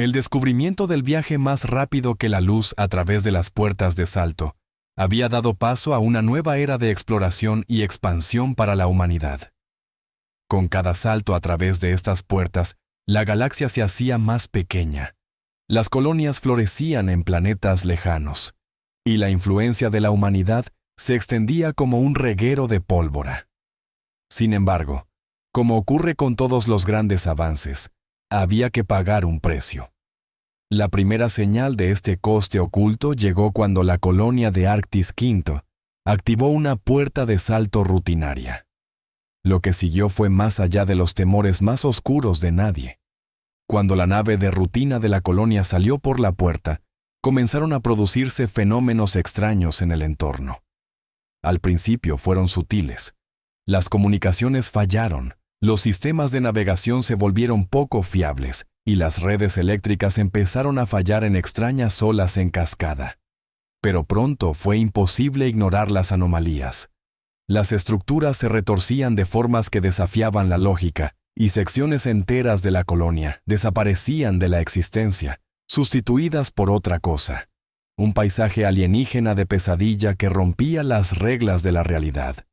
El descubrimiento del viaje más rápido que la luz a través de las puertas de salto había dado paso a una nueva era de exploración y expansión para la humanidad. Con cada salto a través de estas puertas, la galaxia se hacía más pequeña. Las colonias florecían en planetas lejanos, y la influencia de la humanidad se extendía como un reguero de pólvora. Sin embargo, como ocurre con todos los grandes avances, había que pagar un precio. La primera señal de este coste oculto llegó cuando la colonia de Arctis V activó una puerta de salto rutinaria. Lo que siguió fue más allá de los temores más oscuros de nadie. Cuando la nave de rutina de la colonia salió por la puerta, comenzaron a producirse fenómenos extraños en el entorno. Al principio fueron sutiles. Las comunicaciones fallaron, los sistemas de navegación se volvieron poco fiables y las redes eléctricas empezaron a fallar en extrañas olas en cascada. Pero pronto fue imposible ignorar las anomalías. Las estructuras se retorcían de formas que desafiaban la lógica y secciones enteras de la colonia desaparecían de la existencia, sustituidas por otra cosa. Un paisaje alienígena de pesadilla que rompía las reglas de la realidad.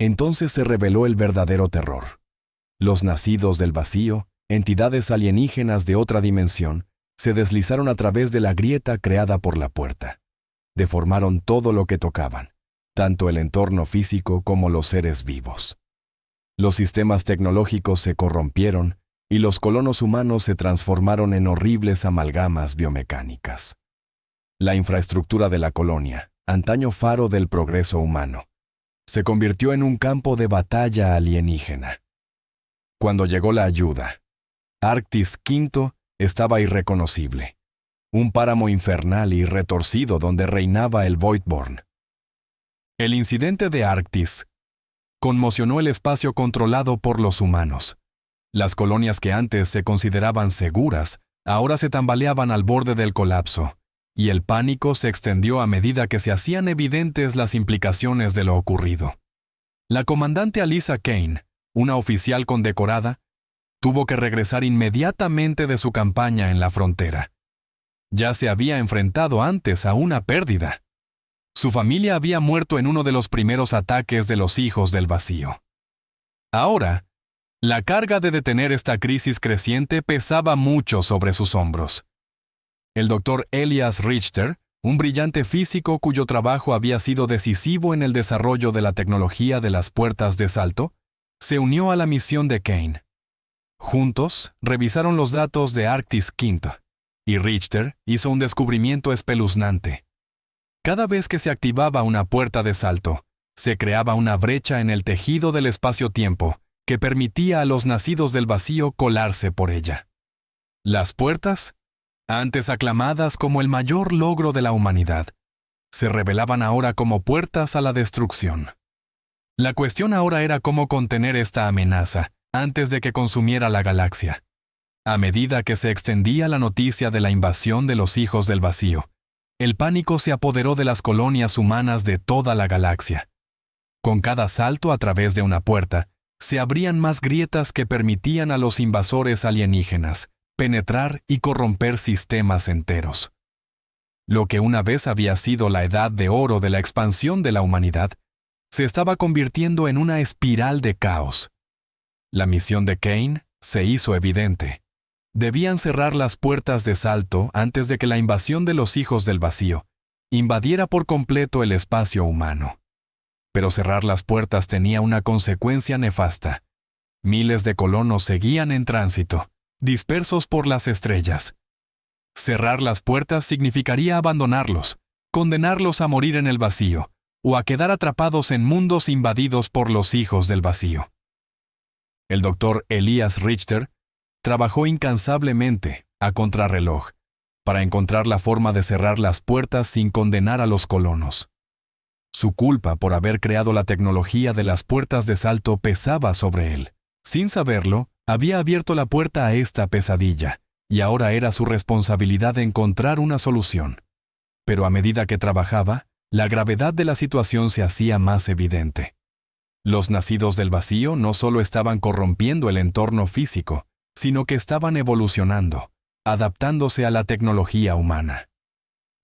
Entonces se reveló el verdadero terror. Los nacidos del vacío, entidades alienígenas de otra dimensión, se deslizaron a través de la grieta creada por la puerta. Deformaron todo lo que tocaban, tanto el entorno físico como los seres vivos. Los sistemas tecnológicos se corrompieron y los colonos humanos se transformaron en horribles amalgamas biomecánicas. La infraestructura de la colonia, antaño faro del progreso humano, se convirtió en un campo de batalla alienígena. Cuando llegó la ayuda, Arctis V estaba irreconocible, un páramo infernal y retorcido donde reinaba el Voidborn. El incidente de Arctis conmocionó el espacio controlado por los humanos. Las colonias que antes se consideraban seguras, ahora se tambaleaban al borde del colapso, y el pánico se extendió a medida que se hacían evidentes las implicaciones de lo ocurrido. La comandante Alyssa Kane, una oficial condecorada, tuvo que regresar inmediatamente de su campaña en la frontera. Ya se había enfrentado antes a una pérdida. Su familia había muerto en uno de los primeros ataques de los hijos del vacío. Ahora, la carga de detener esta crisis creciente pesaba mucho sobre sus hombros. El doctor Elias Richter, un brillante físico cuyo trabajo había sido decisivo en el desarrollo de la tecnología de las puertas de salto, se unió a la misión de Kane. Juntos, revisaron los datos de Arctis V, y Richter hizo un descubrimiento espeluznante. Cada vez que se activaba una puerta de salto, se creaba una brecha en el tejido del espacio-tiempo que permitía a los nacidos del vacío colarse por ella. Las puertas, antes aclamadas como el mayor logro de la humanidad, se revelaban ahora como puertas a la destrucción. La cuestión ahora era cómo contener esta amenaza antes de que consumiera la galaxia. A medida que se extendía la noticia de la invasión de los hijos del vacío, el pánico se apoderó de las colonias humanas de toda la galaxia. Con cada salto a través de una puerta, se abrían más grietas que permitían a los invasores alienígenas penetrar y corromper sistemas enteros. Lo que una vez había sido la edad de oro de la expansión de la humanidad, se estaba convirtiendo en una espiral de caos. La misión de Kane se hizo evidente. Debían cerrar las puertas de salto antes de que la invasión de los hijos del vacío invadiera por completo el espacio humano. Pero cerrar las puertas tenía una consecuencia nefasta. Miles de colonos seguían en tránsito, dispersos por las estrellas. Cerrar las puertas significaría abandonarlos, condenarlos a morir en el vacío, o a quedar atrapados en mundos invadidos por los hijos del vacío. El doctor Elias Richter trabajó incansablemente, a contrarreloj, para encontrar la forma de cerrar las puertas sin condenar a los colonos. Su culpa por haber creado la tecnología de las puertas de salto pesaba sobre él. Sin saberlo, había abierto la puerta a esta pesadilla, y ahora era su responsabilidad encontrar una solución. Pero a medida que trabajaba, la gravedad de la situación se hacía más evidente. Los nacidos del vacío no solo estaban corrompiendo el entorno físico, sino que estaban evolucionando, adaptándose a la tecnología humana.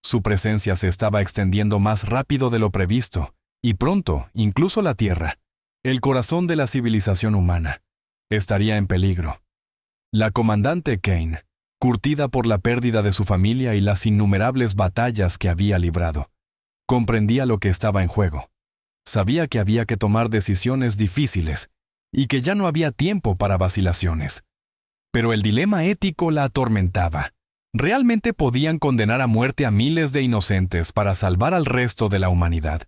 Su presencia se estaba extendiendo más rápido de lo previsto, y pronto, incluso la Tierra, el corazón de la civilización humana, estaría en peligro. La comandante Kane, curtida por la pérdida de su familia y las innumerables batallas que había librado, comprendía lo que estaba en juego. Sabía que había que tomar decisiones difíciles y que ya no había tiempo para vacilaciones. Pero el dilema ético la atormentaba. ¿Realmente podían condenar a muerte a miles de inocentes para salvar al resto de la humanidad?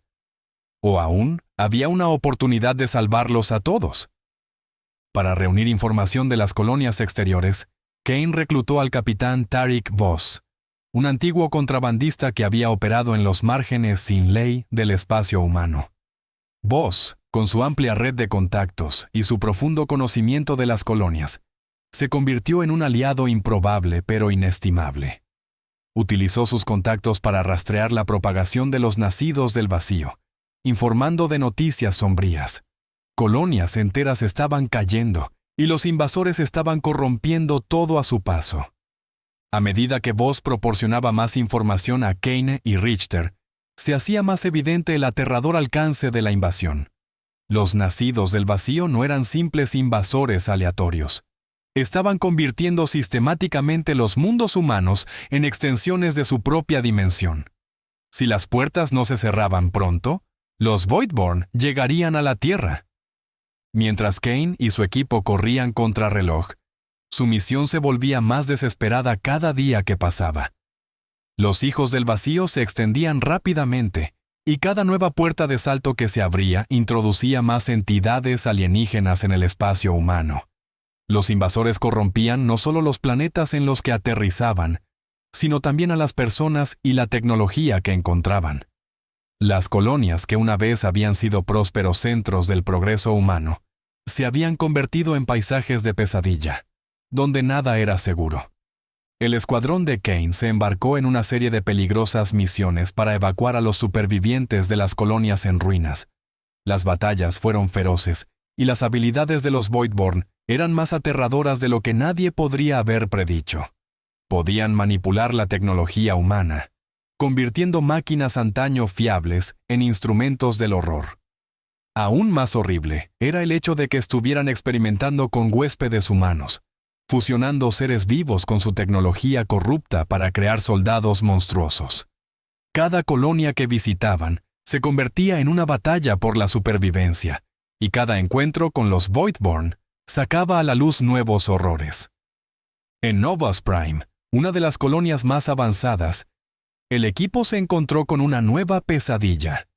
¿O aún había una oportunidad de salvarlos a todos? Para reunir información de las colonias exteriores, Kane reclutó al capitán Tariq Voss, un antiguo contrabandista que había operado en los márgenes sin ley del espacio humano. Voss, con su amplia red de contactos y su profundo conocimiento de las colonias, se convirtió en un aliado improbable pero inestimable. Utilizó sus contactos para rastrear la propagación de los nacidos del vacío, informando de noticias sombrías. Colonias enteras estaban cayendo y los invasores estaban corrompiendo todo a su paso. A medida que Voss proporcionaba más información a Kane y Richter, se hacía más evidente el aterrador alcance de la invasión. Los nacidos del vacío no eran simples invasores aleatorios. Estaban convirtiendo sistemáticamente los mundos humanos en extensiones de su propia dimensión. Si las puertas no se cerraban pronto, los Voidborn llegarían a la Tierra. Mientras Kane y su equipo corrían contrarreloj, su misión se volvía más desesperada cada día que pasaba. Los hijos del vacío se extendían rápidamente, y cada nueva puerta de salto que se abría introducía más entidades alienígenas en el espacio humano. Los invasores corrompían no solo los planetas en los que aterrizaban, sino también a las personas y la tecnología que encontraban. Las colonias, que una vez habían sido prósperos centros del progreso humano, se habían convertido en paisajes de pesadilla, donde nada era seguro. El escuadrón de Kane se embarcó en una serie de peligrosas misiones para evacuar a los supervivientes de las colonias en ruinas. Las batallas fueron feroces, y las habilidades de los Voidborn eran más aterradoras de lo que nadie podría haber predicho. Podían manipular la tecnología humana, convirtiendo máquinas antaño fiables en instrumentos del horror. Aún más horrible era el hecho de que estuvieran experimentando con huéspedes humanos, fusionando seres vivos con su tecnología corrupta para crear soldados monstruosos. Cada colonia que visitaban se convertía en una batalla por la supervivencia, y cada encuentro con los Voidborn sacaba a la luz nuevos horrores. En Novus Prime, una de las colonias más avanzadas, el equipo se encontró con una nueva pesadilla.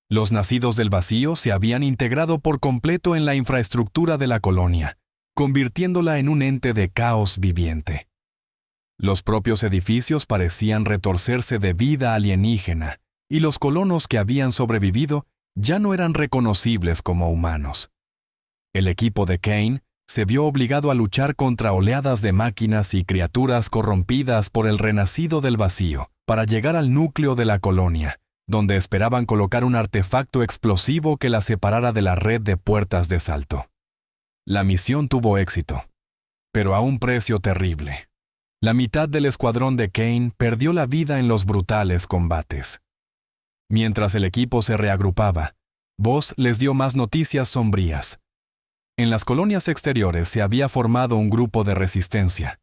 Los nacidos del vacío se habían integrado por completo en la infraestructura de la colonia, convirtiéndola en un ente de caos viviente. Los propios edificios parecían retorcerse de vida alienígena, y los colonos que habían sobrevivido ya no eran reconocibles como humanos. El equipo de Kane se vio obligado a luchar contra oleadas de máquinas y criaturas corrompidas por el renacido del vacío para llegar al núcleo de la colonia, donde esperaban colocar un artefacto explosivo que la separara de la red de puertas de salto. La misión tuvo éxito, pero a un precio terrible. La mitad del escuadrón de Kane perdió la vida en los brutales combates. Mientras el equipo se reagrupaba, Voss les dio más noticias sombrías. En las colonias exteriores se había formado un grupo de resistencia,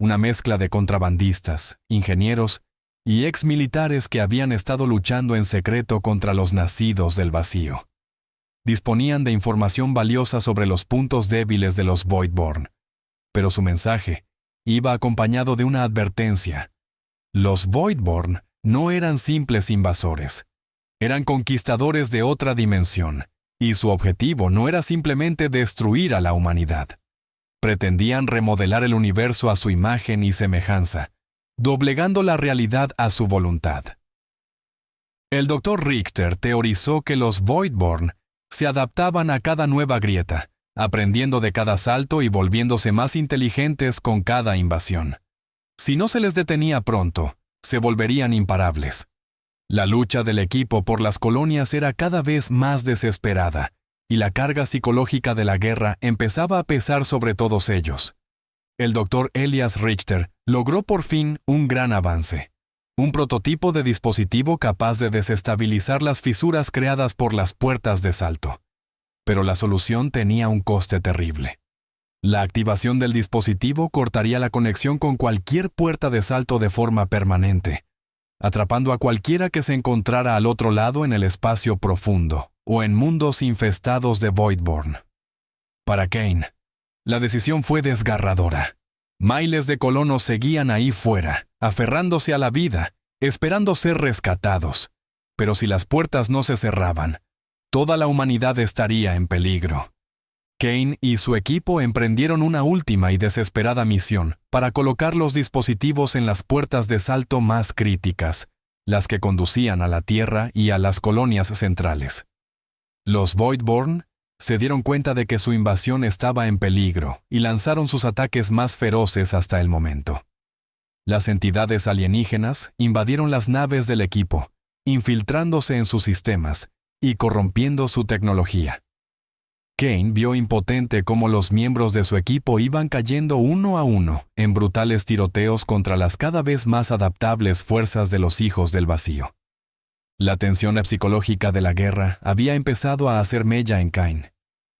una mezcla de contrabandistas, ingenieros y exmilitares que habían estado luchando en secreto contra los nacidos del vacío. Disponían de información valiosa sobre los puntos débiles de los Voidborn, pero su mensaje iba acompañado de una advertencia. Los Voidborn no eran simples invasores, eran conquistadores de otra dimensión, y su objetivo no era simplemente destruir a la humanidad. Pretendían remodelar el universo a su imagen y semejanza, doblegando la realidad a su voluntad. El Dr. Richter teorizó que los Voidborn se adaptaban a cada nueva grieta, aprendiendo de cada salto y volviéndose más inteligentes con cada invasión. Si no se les detenía pronto, se volverían imparables. La lucha del equipo por las colonias era cada vez más desesperada, y la carga psicológica de la guerra empezaba a pesar sobre todos ellos. el Dr. Elias Richter logró por fin un gran avance. Un prototipo de dispositivo capaz de desestabilizar las fisuras creadas por las puertas de salto. Pero la solución tenía un coste terrible. La activación del dispositivo cortaría la conexión con cualquier puerta de salto de forma permanente, atrapando a cualquiera que se encontrara al otro lado en el espacio profundo o en mundos infestados de Voidborn. Para Kane, la decisión fue desgarradora. Miles de colonos seguían ahí fuera, aferrándose a la vida, esperando ser rescatados. Pero si las puertas no se cerraban, toda la humanidad estaría en peligro. Kane y su equipo emprendieron una última y desesperada misión para colocar los dispositivos en las puertas de salto más críticas, las que conducían a la Tierra y a las colonias centrales. Los Voidborn se dieron cuenta de que su invasión estaba en peligro y lanzaron sus ataques más feroces hasta el momento. Las entidades alienígenas invadieron las naves del equipo, infiltrándose en sus sistemas y corrompiendo su tecnología. Kane vio impotente cómo los miembros de su equipo iban cayendo uno a uno en brutales tiroteos contra las cada vez más adaptables fuerzas de los Hijos del Vacío. La tensión psicológica de la guerra había empezado a hacer mella en Kane.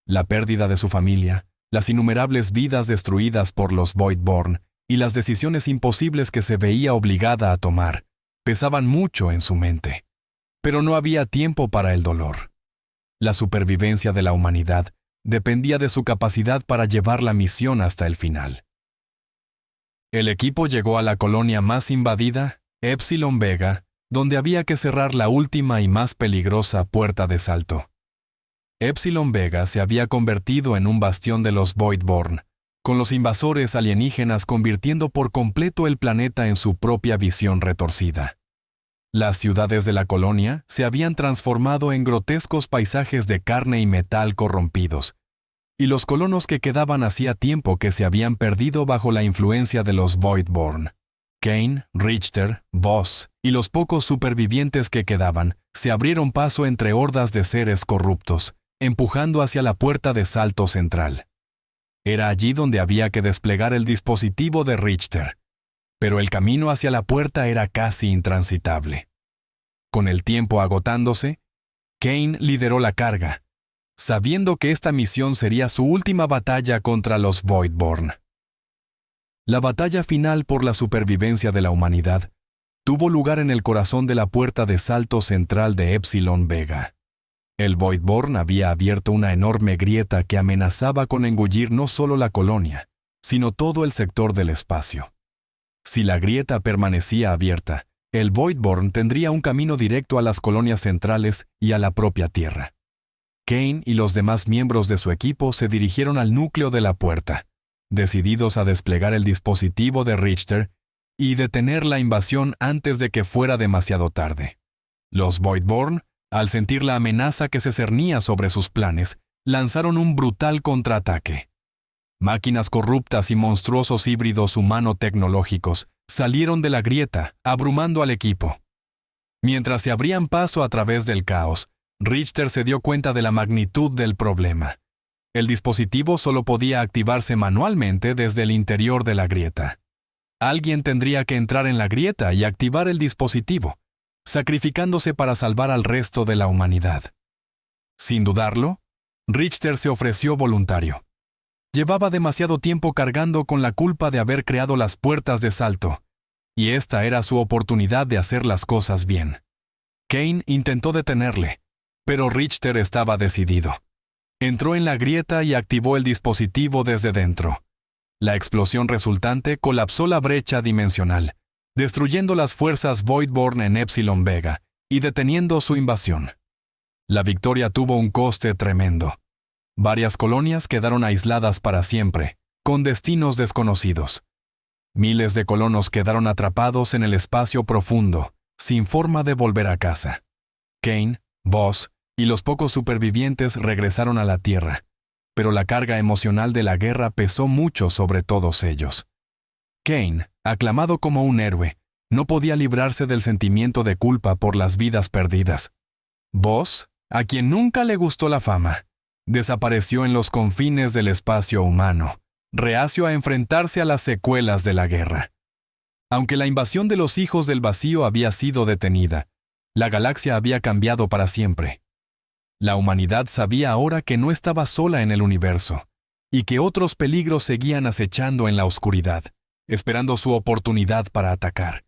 La pérdida de su familia, las innumerables vidas destruidas por los Voidborn y las decisiones imposibles que se veía obligada a tomar pesaban mucho en su mente. Pero no había tiempo para el dolor. La supervivencia de la humanidad dependía de su capacidad para llevar la misión hasta el final. El equipo llegó a la colonia más invadida, Epsilon Vega, donde había que cerrar la última y más peligrosa puerta de salto. Epsilon Vega se había convertido en un bastión de los Voidborn, con los invasores alienígenas convirtiendo por completo el planeta en su propia visión retorcida. Las ciudades de la colonia se habían transformado en grotescos paisajes de carne y metal corrompidos, y los colonos que quedaban hacía tiempo que se habían perdido bajo la influencia de los Voidborn. Kane, Richter, Voss y los pocos supervivientes que quedaban se abrieron paso entre hordas de seres corruptos, empujando hacia la puerta de salto central. Era allí donde había que desplegar el dispositivo de Richter, pero el camino hacia la puerta era casi intransitable. Con el tiempo agotándose, Kane lideró la carga, sabiendo que esta misión sería su última batalla contra los Voidborn. La batalla final por la supervivencia de la humanidad tuvo lugar en el corazón de la puerta de salto central de Epsilon Vega. El Voidborn había abierto una enorme grieta que amenazaba con engullir no solo la colonia, sino todo el sector del espacio. Si la grieta permanecía abierta, el Voidborn tendría un camino directo a las colonias centrales y a la propia Tierra. Kane y los demás miembros de su equipo se dirigieron al núcleo de la puerta, decididos a desplegar el dispositivo de Richter y detener la invasión antes de que fuera demasiado tarde. Los Voidborn, al sentir la amenaza que se cernía sobre sus planes, lanzaron un brutal contraataque. Máquinas corruptas y monstruosos híbridos humano-tecnológicos salieron de la grieta, abrumando al equipo. Mientras se abrían paso a través del caos, Richter se dio cuenta de la magnitud del problema. El dispositivo solo podía activarse manualmente desde el interior de la grieta. Alguien tendría que entrar en la grieta y activar el dispositivo, sacrificándose para salvar al resto de la humanidad. Sin dudarlo, Richter se ofreció voluntario. Llevaba demasiado tiempo cargando con la culpa de haber creado las puertas de salto, y esta era su oportunidad de hacer las cosas bien. Kane intentó detenerle, pero Richter estaba decidido. Entró en la grieta y activó el dispositivo desde dentro. La explosión resultante colapsó la brecha dimensional, destruyendo las fuerzas Voidborn en Epsilon Vega y deteniendo su invasión. La victoria tuvo un coste tremendo. Varias colonias quedaron aisladas para siempre, con destinos desconocidos. Miles de colonos quedaron atrapados en el espacio profundo, sin forma de volver a casa. Kane, Voss y los pocos supervivientes regresaron a la Tierra, pero la carga emocional de la guerra pesó mucho sobre todos ellos. Kane, aclamado como un héroe, no podía librarse del sentimiento de culpa por las vidas perdidas. Voss, a quien nunca le gustó la fama, desapareció en los confines del espacio humano, reacio a enfrentarse a las secuelas de la guerra. Aunque la invasión de los hijos del vacío había sido detenida, la galaxia había cambiado para siempre. La humanidad sabía ahora que no estaba sola en el universo, y que otros peligros seguían acechando en la oscuridad, esperando su oportunidad para atacar.